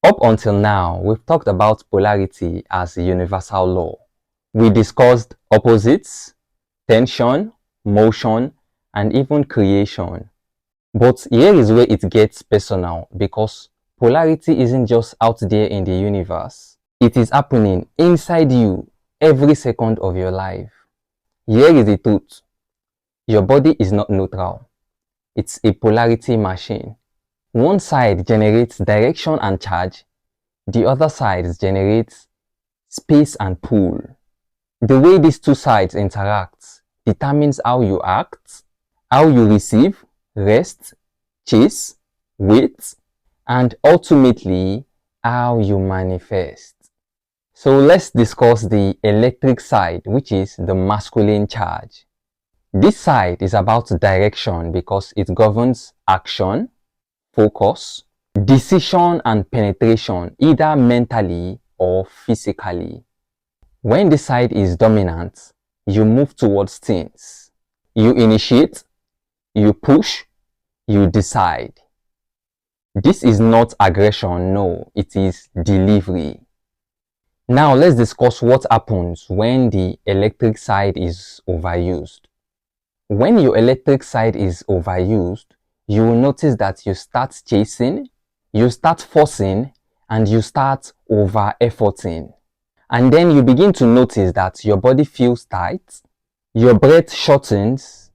Up until now, we've talked about polarity as a universal law. We discussed opposites, tension, motion, and even creation. But here is where it gets personal because polarity isn't just out there in the universe. It is happening inside you every second of your life. Here is the truth. Your body is not neutral. It's a polarity machine. One side generates direction and charge. The other side generates space and pull. The way these two sides interact determines how you act, how you receive, rest, chase, wait, and ultimately how you manifest. So let's discuss the electric side, which is the masculine charge. This side is about direction because it governs action, focus, decision, and penetration, either mentally or physically. When this side is dominant, you move towards things. You initiate, you push, you decide. This is not aggression, no, it is delivery. Now let's discuss what happens when the electric side is overused. When your electric side is overused, you will notice that you start chasing, you start forcing, and you start over-efforting. And then you begin to notice that your body feels tight, your breath shortens,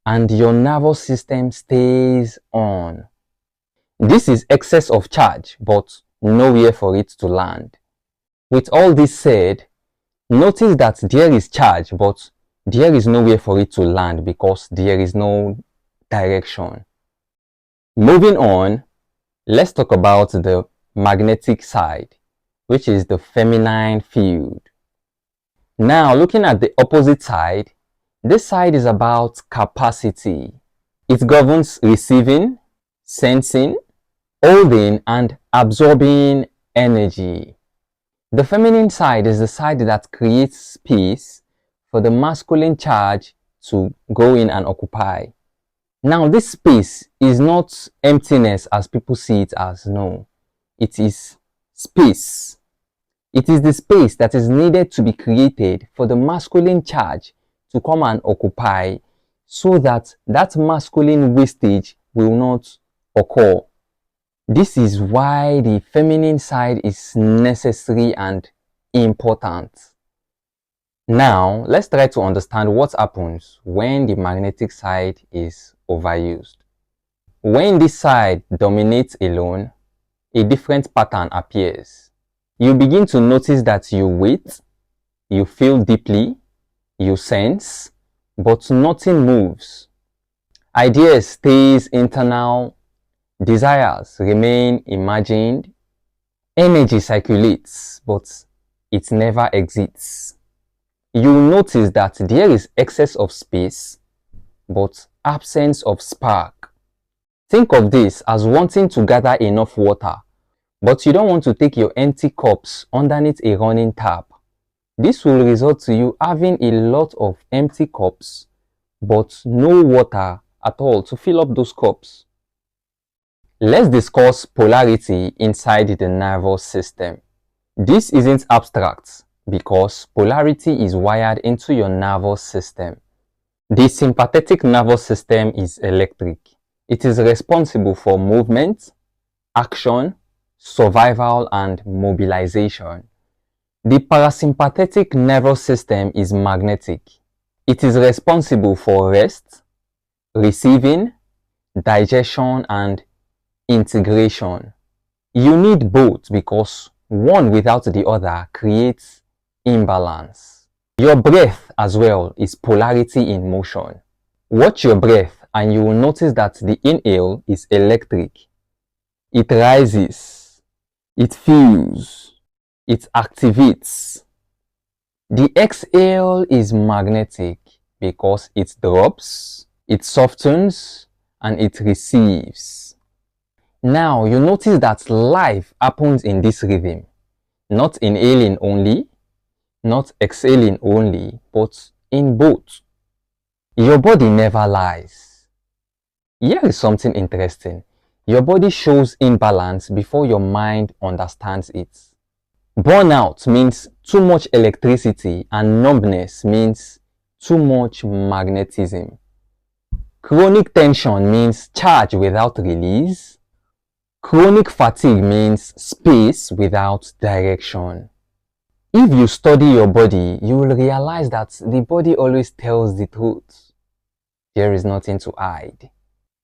and your nervous system stays on. This is excess of charge, but nowhere for it to land. With all this said, notice that there is charge, but there is nowhere for it to land because there is no direction. Moving on, let's talk about the magnetic side, which is the feminine field. Now, looking at the opposite side, this side is about capacity. It governs receiving, sensing, holding, and absorbing energy. The feminine side is the side that creates space for the masculine charge to go in and occupy. Now, this space is not emptiness as people see it as, no. It is space. It is the space that is needed to be created for the masculine charge to come and occupy so that that masculine wastage will not occur. This is why the feminine side is necessary and important. Now, let's try to understand what happens when the magnetic side is overused. When this side dominates alone, a different pattern appears. You begin to notice that you wait, you feel deeply, you sense, but nothing moves. Ideas stays internal, desires remain imagined, energy circulates, but it never exits. You notice that there is excess of space, but absence of spark. Think of this as wanting to gather enough water, but you don't want to take your empty cups underneath a running tap. This will result to you having a lot of empty cups, but no water at all to fill up those cups. Let's discuss polarity inside the nervous system. This isn't abstract because polarity is wired into your nervous system. The sympathetic nervous system is electric. It is responsible for movement, action, survival, and mobilization. The parasympathetic nervous system is magnetic. It is responsible for rest, receiving, digestion, and integration. You need both because one without the other creates imbalance. Your breath as well is polarity in motion. Watch your breath and you will notice that the inhale is electric. It rises, it fills, it activates. The exhale is magnetic because it drops, it softens, and it receives. Now you notice that life happens in this rhythm, not inhaling only, not exhaling only, but in both. Your body never lies. Here is something interesting. Your body shows imbalance before your mind understands it. Burnout means too much electricity and numbness means too much magnetism. Chronic tension means charge without release. Chronic fatigue means space without direction. If you study your body, you will realize that the body always tells the truth. There is nothing to hide.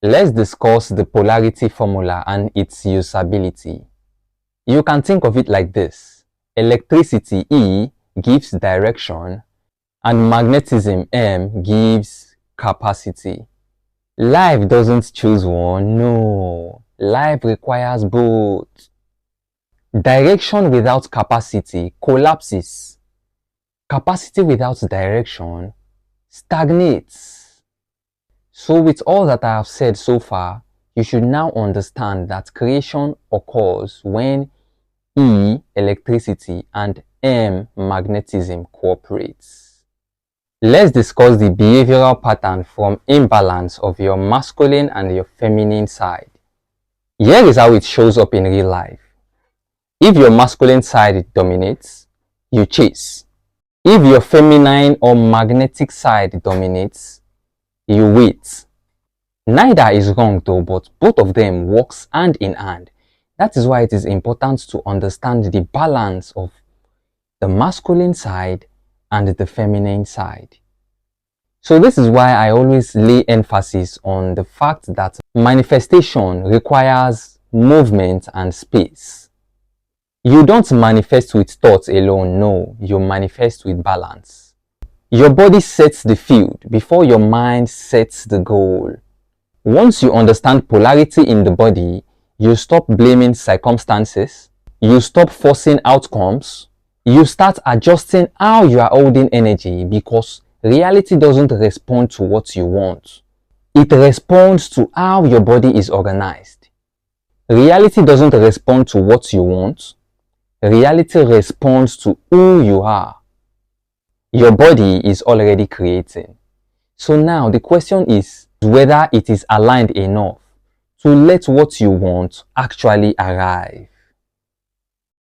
Let's discuss the polarity formula and its usability. You can think of it like this. Electricity E gives direction and magnetism M gives capacity. Life doesn't choose one, no. Life requires both. Direction without capacity collapses. Capacity without direction stagnates. So with all that I have said so far, you should now understand that creation occurs when E, electricity, and M, magnetism, cooperates. Let's discuss the behavioral pattern from imbalance of your masculine and your feminine side. Here is how it shows up in real life. If your masculine side dominates, you chase. If your feminine or magnetic side dominates, you wait. Neither is wrong though, but both of them works hand in hand. That is why it is important to understand the balance of the masculine side and the feminine side. So this is why I always lay emphasis on the fact that manifestation requires movement and space. You don't manifest with thoughts alone, no, you manifest with balance. Your body sets the field before your mind sets the goal. Once you understand polarity in the body, you stop blaming circumstances, you stop forcing outcomes, you start adjusting how you are holding energy because reality doesn't respond to what you want. It responds to how your body is organized. Reality doesn't respond to what you want. Reality responds to who you are. Your body is already creating. So now the question is whether it is aligned enough to let what you want actually arrive.